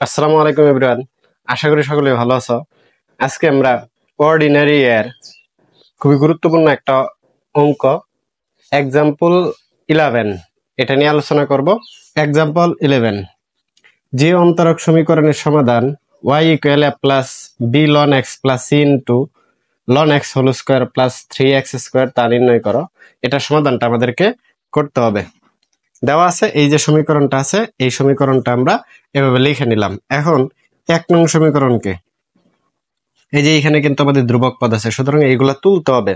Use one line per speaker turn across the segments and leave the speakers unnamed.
আসসালামু আলাইকুম এভরিওয়ান। আশা করি সকলে ভালো আছো। আজকে আমরা অর্ডিনারি এর খুবই গুরুত্বপূর্ণ একটা অঙ্ক এক্সাম্পল 11 এটা নিয়ে আলোচনা করব। এক্সাম্পল 11, যে অন্তরক সমীকরণের সমাধান y equal a plus b loan x plus c into ln x whole square plus 3x square তা নির্ণয় করো। এটা সমাধানটা আমাদেরকে করতে হবে। দেওয়া আছে এই যে সমীকরণটা আছে, এই সমীকরণটা আমরা এভাবে লিখে নিলাম। এখন 1 নং সমীকরণকে এই যে এখানে কিন্তু আমাদের ধ্রুবক পদ আছে, সুতরাং এইগুলা তুলতে হবে।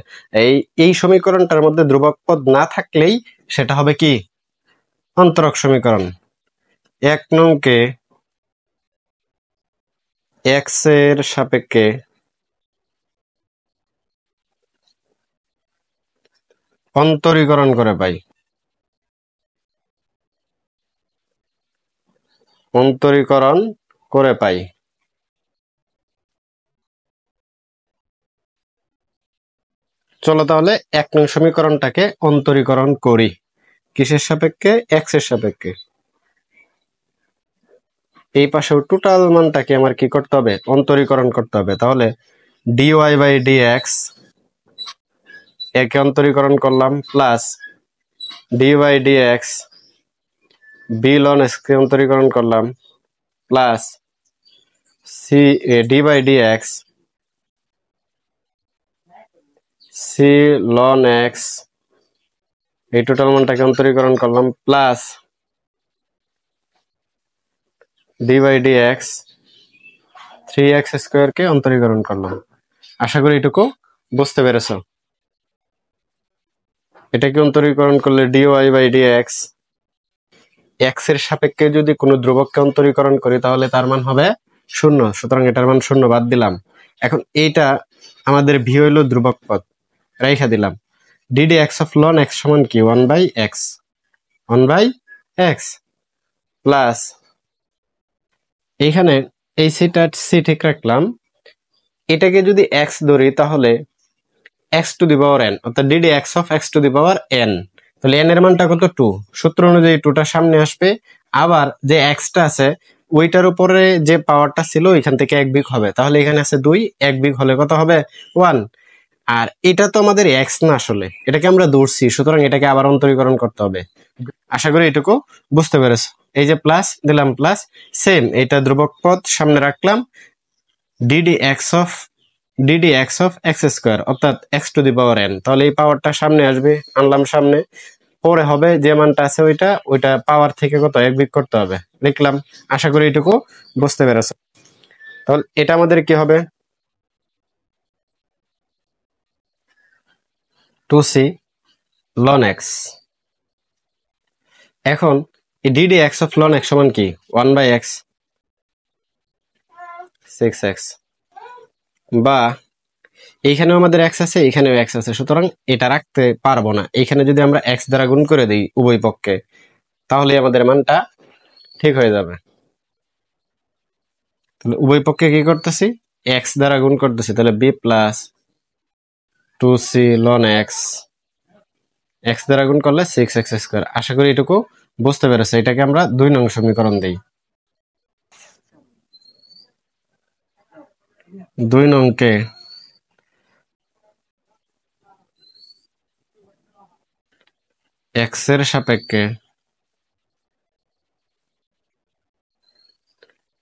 এই সমীকরণটার মধ্যে ধ্রুবক পদ না থাকলেই সেটা হবে কি অন্তরক সমীকরণ। 1 নংকে এক্স এর সাপেক্ষে অন্তরীকরণ করে পাই। অন্তরীকরণ করে পাই। চলো তাহলে 1 নং সমীকরণটাকে অন্তরীকরণ করি। কিসের সাপেক্ষে? এক্স এর সাপেক্ষে। এই পাশে টোটাল মানটাকে আমার কি করতে হবে? অন্তরীকরণ করতে হবে। তাহলে dy বাই dx একে অন্তরীকরণ করলাম, plus dy by dx b loan x কে অন্তরীকরণ করলাম, plus c d by dx c লন এক্স এই টোটাল মানটাকে অন্তরীকরণ করলাম, plus d by dx 3x square কে অন্তরীকরণ করলাম। আশা করি এটুকু বুঝতে পেরেছো। এটাকে অন্তরীকরণ করলে dy বাই dx এক্স এর সাপেক্ষে যদি কোনো ধ্রুবককে অন্তরীকরণ করি তাহলে তার মান হবে 0, সুতরাং এটার মান 0 বাদ দিলাম। এখন এইটা আমাদের ভি হইল ধ্রুবক পদ, রাইখা দিলাম। DD x of ln x সমান কি 1 বাই এক্স প্লাস এইখানে এই সিটা সি ঠিক রাখলাম। এটাকে যদি এক্স ধরি তাহলে x to the power n, অর্থাৎ d d x of x to the power n. তাহলে এন এর মানটা কত? 2। সূত্র অনুযায়ী 2টা সামনে আসবে, আবার যে এক্সটা আছে ওইটার উপরে যে পাওয়ারটা ছিল এখান থেকে 1 বিগ হবে। তাহলে এখানে আছে 2, 1 বিগ হলে কত হবে? 1। আর এটা তো আমাদের এক্স না, আসলে এটাকে আমরা ধরছি, সুতরাং এটাকে আবার অন্তরীকরণ করতে হবে। আশা করি এটুকু বুঝতে পেরেছ। এই যে প্লাস দিলাম, প্লাস সেম এটা ধ্রুবক পদ সামনে রাখলাম, d d x of x square অর্থাৎ x to the power n. তাহলে এই পাওয়ারটা সামনে আসবে, আনলাম সামনে, পরে হবে যে মানটা আছে ওইটা পাওয়ার থেকে কত 1 বিগ করতে হবে, লিখলাম। আশা করি এটুকু বুঝতে পেরেছ। তাহলে এটা আমাদের কি হবে? 2c ln x. এখন এই d d x of ln x সমান কি 1 বাই এক্স 6x, বা এইখানেও আমাদের এক্স আছে, এখানেও এক্স আছে, সুতরাং এটা রাখতে পারবো না। এখানে যদি আমরা এক্স দ্বারা গুণ করে দিই উভয় পক্ষে তাহলে আমাদের মানটা ঠিক হয়ে যাবে। তাহলে উভয় পক্ষে কি করতেছি? এক্স দ্বারা গুণ করতেছি। তাহলে b plus 2c ln x, x দ্বারা গুণ করলে 6x স্কোয়ার। আশা করি এটুকু বুঝতে পেরেছে। এটাকে আমরা 2 নং সমীকরণ দিই। 2 নংকে এক্স এর সাপেক্ষে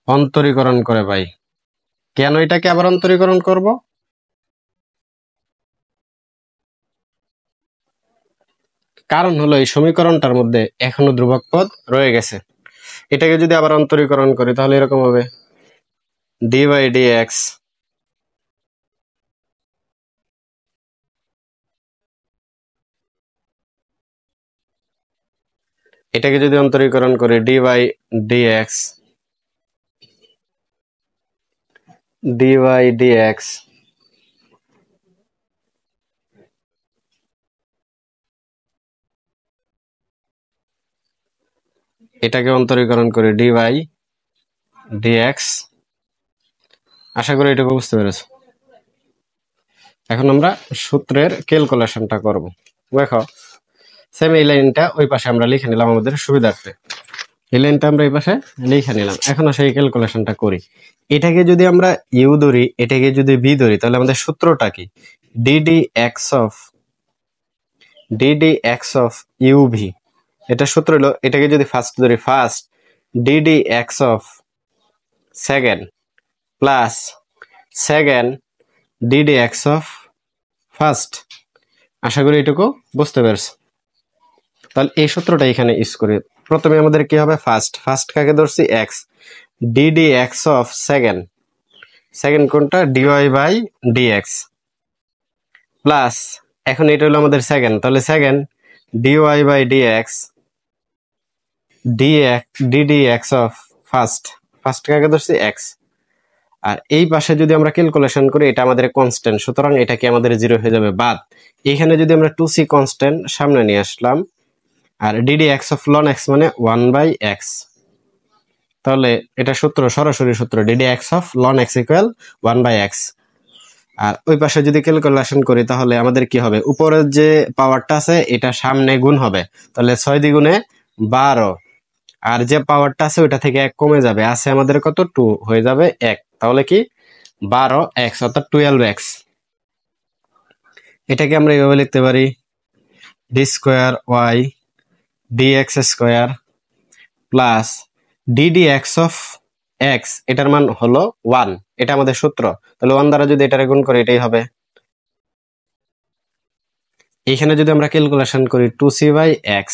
অন্তরীকরণ করে পাই। কেন এটাকে আবার অন্তরীকরণ করব? কারণ হলো এই সমীকরণটার মধ্যে এখনো ধ্রুবক পদ রয়ে গেছে। এটাকে যদি আবার অন্তরীকরণ করি তাহলে এরকম হবে ডি বাই ডি এক্স এটাকে যদি অন্তরীকরণ করি ডি বাই ডি এক্স এটাকে অন্তরীকরণ করি ডি বাই ডিএক্স। আশা করি এটুকু বুঝতে পেরেছো। এখন আমরা সূত্রের ক্যালকুলেশনটা করব। দেখো সেম এই লাইনটা ওই পাশে আমরা লিখে নিলাম আমাদের সুবিধার্থে। এই লাইনটা আমরা এই পাশে লিখে নিলাম। এখন সেই ক্যালকুলেশনটা করি। এটাকে যদি আমরা ইউ ধরি, এটাকে যদি বি ধরি, তাহলে আমাদের সূত্রটা কি? D d x of u v, এটা সূত্র হলো, এটাকে যদি ফার্স্ট ধরি, first d d x of second plus second d d x of first. আশা করি এটুকু বুঝতে পারছো। তাহলে এই সূত্রটা এখানে ইউজ করি। প্রথমে আমাদের কি হবে? ফার্স্ট কাকে ধরছি? X, d d x of second কোনটা? ডিওয়াই বাই ডিএক্স প্লাস, এখন এটা হলো আমাদের সেকেন্ড, তাহলে second d y by d x d d x of first কাকে ধরছি? এক্স। আর এই পাশে যদি আমরা ক্যালকুলেশন করি, এটা আমাদের কনস্ট্যান্ট, সুতরাং এটা কি আমাদের 0 হয়ে যাবে বাদ। এখানে যদি আমরা 2c কনস্ট্যান্ট সামনে নিয়ে আসলাম, আর d d x of ln x মানে 1/x, তাহলে এটা সূত্র, সরাসরি সূত্র, d d x of ln x equal 1/x। আর ওই পাশে যদি ক্যালকুলেশন করি, তাহলে আমাদের কি হবে? উপরের যে পাওয়ারটা আছে এটা সামনে গুণ হবে, তাহলে 6 দ্বিগুণে 12, আর যে পাওয়ারটা আছে ওইটা থেকে 1 কমে যাবে, আছে আমাদের কত? 2, হয়ে যাবে 1, তাহলে কি 12x অর্থাৎ 12x। এটাকে আমরা এইভাবে লিখতে পারি, d square y d x square plus d d x of x, এটার মান হলো 1, এটা আমাদের সূত্র, তাহলে 1 দ্বারা যদি এটারে গুণ করি এটাই হবে। এখানে যদি আমরা ক্যালকুলেশন করি 2c/x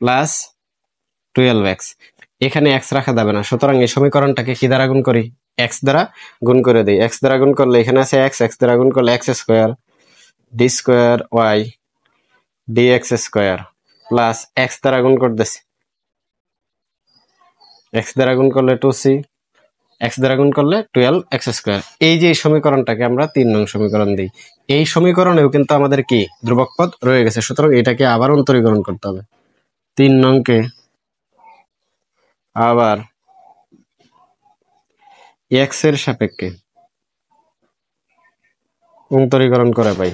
প্লাস 12x, এখানে x রাখা যাবে না, সুতরাং এই সমীকরণটাকে কি দ্বারা গুণ করি? x দ্বারা গুণ করে দিই। x দ্বারা গুণ করলে এখানে আছে x দ্বারা গুণ করলে x square d square y d x square plus x দ্বারা গুণ করতেছি, x দ্বারা গুণ করলে 2c, x দ্বারা গুণ করলে 12x স্কোয়ার। এই যে এই সমীকরণটাকে আমরা 3 নং সমীকরণ দিই। এই সমীকরণেও কিন্তু আমাদের কি ধ্রুবক পদ রয়ে গেছে, সুতরাং এটাকে আবার অন্তরীকরণ করতে হবে। 3 নংকে আবার x এর সাপেক্ষে অন্তরীকরণ করে পাই।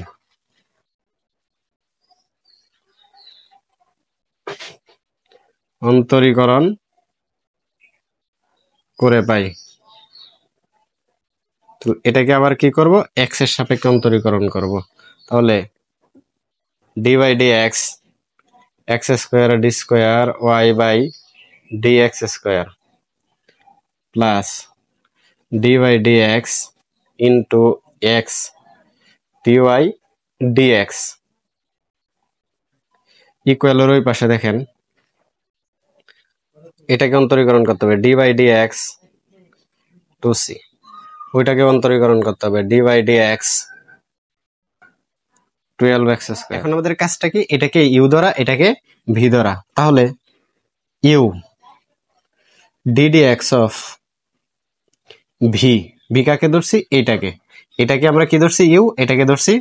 অন্তরীকরণ করে পাই, তো এটাকে আবার কি করব? x এর সাপেক্ষে অন্তরীকরণ করব, তাহলে d by d x square d square y by d x square plus d by d x into x d y d x ইকুয়ালের ওই পাশে দেখেন এটাকে অন্তরীকরণ করতে হবে, ডি বাই ডিএক্স 2c, ওইটাকে অন্তরীকরণ করতে হবে, D by dx 12x square. এখন আমাদের কাজটা কি? এটাকে ইউ ধরা, এটাকে ভি ধরা, তাহলে u d d x of v, v কাকে ধরছি? এটাকে আমরা কি ধরছি? ইউ, এটাকে ধরছি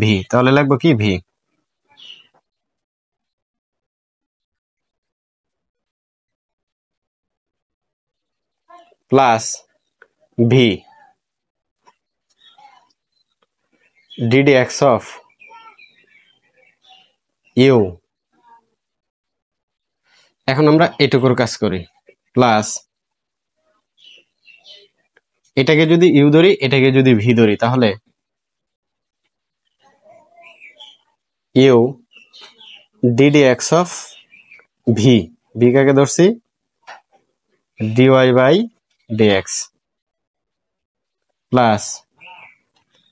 ভি, তাহলে লাগবে কি? V plus v d d x of u. এখন আমরা এটুকুর কাজ করি, প্লাস এটাকে যদি ইউ ধরি, এটাকে যদি ভি ধরি, তাহলে u d d x of v, v কাকে ধরছি? D y by d x plus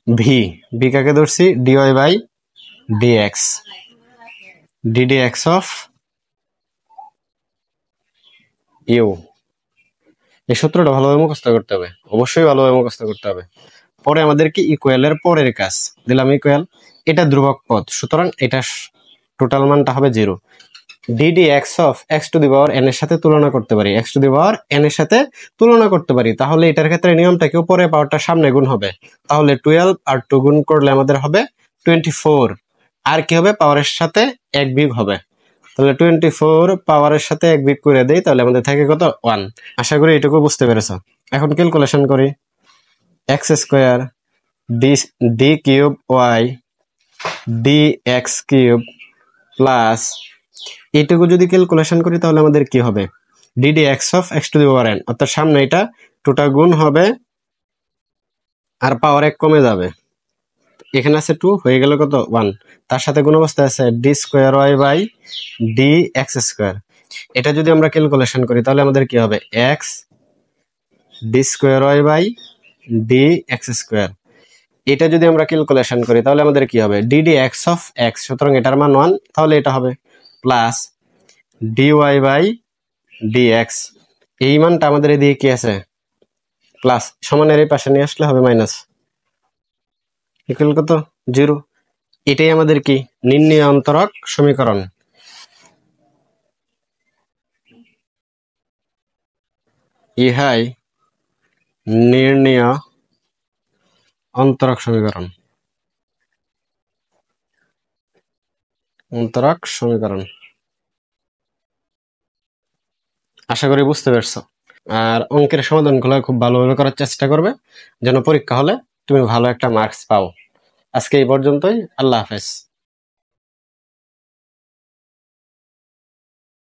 v, v কাকে ধরছি? D y by d x d d x of u. এই সূত্রটা ভালোভাবে মুখস্থ করতে হবে, অবশ্যই ভালোভাবে মুখস্থ করতে হবে। পরে আমাদের কি ইকুয়ালের পরের কাজ দিলাম, ইকুয়াল, এটা ধ্রুবক পদ, সুতরাং এটা টোটাল মানটা হবে 0। DD x of x to the power N এর সাথে তুলনা করতে পারি, x to the power N এর সাথে তুলনা করতে পারি, তাহলে এটার ক্ষেত্রে নিয়মটা কি? উপরে পাওয়ারটা সামনে গুণ হবে, তাহলে 12 আর 2 গুণ করলে আমাদের হবে 24, আর কি হবে? পাওয়ারের সাথে 1 বিয়োগ হবে, তাহলে 24 পাওয়ারের সাথে 1 বিয়োগ করে দেই, তাহলে আমাদের থাকে কত? 1। আশা করি এটুকু বুঝতে পেরেছ। এখন ক্যালকুলেশন করি, x square d cube y d x cube plus, এইটুকু যদি ক্যালকুলেশন করি তাহলে আমাদের কি হবে? D d x of x to the power n, অর্থাৎ সামনে এটা টুটা গুণ হবে আর পাওয়ার 1 কমে যাবে। এখানে আছে 2, হয়ে গেল কত 1, তার সাথে গুণ অবস্থায় আছে d square y by d x square. এটা যদি আমরা ক্যালকুলেশন করি তাহলে আমাদের কি হবে, x d square y by d x square. এটা যদি আমরা ক্যালকুলেশন করি তাহলে আমাদের কি হবে, ডিডি এক্স অফ এক্স, সুতরাং এটার মান 1, তাহলে এটা হবে plus d y by d x, এই মানটা আমাদের এদিকে কি আছে প্লাস, সমানের এই পাশে নিয়ে আসলে হবে মাইনাস, ইকুয়াল কত 0। এটাই আমাদের কি নির্ণয় অন্তরক সমীকরণ। ইহাই নির্ণয় অন্তরক সমীকরণ, অন্তরক সমীকরণ। আশা করি বুঝতে পারছো। আর অঙ্কের সমাধানগুলো খুব ভালোভাবে করার চেষ্টা করবে, যেন পরীক্ষা হলে তুমি ভালো একটা মার্কস পাও। আজকে এই পর্যন্তই, আল্লাহ হাফেজ।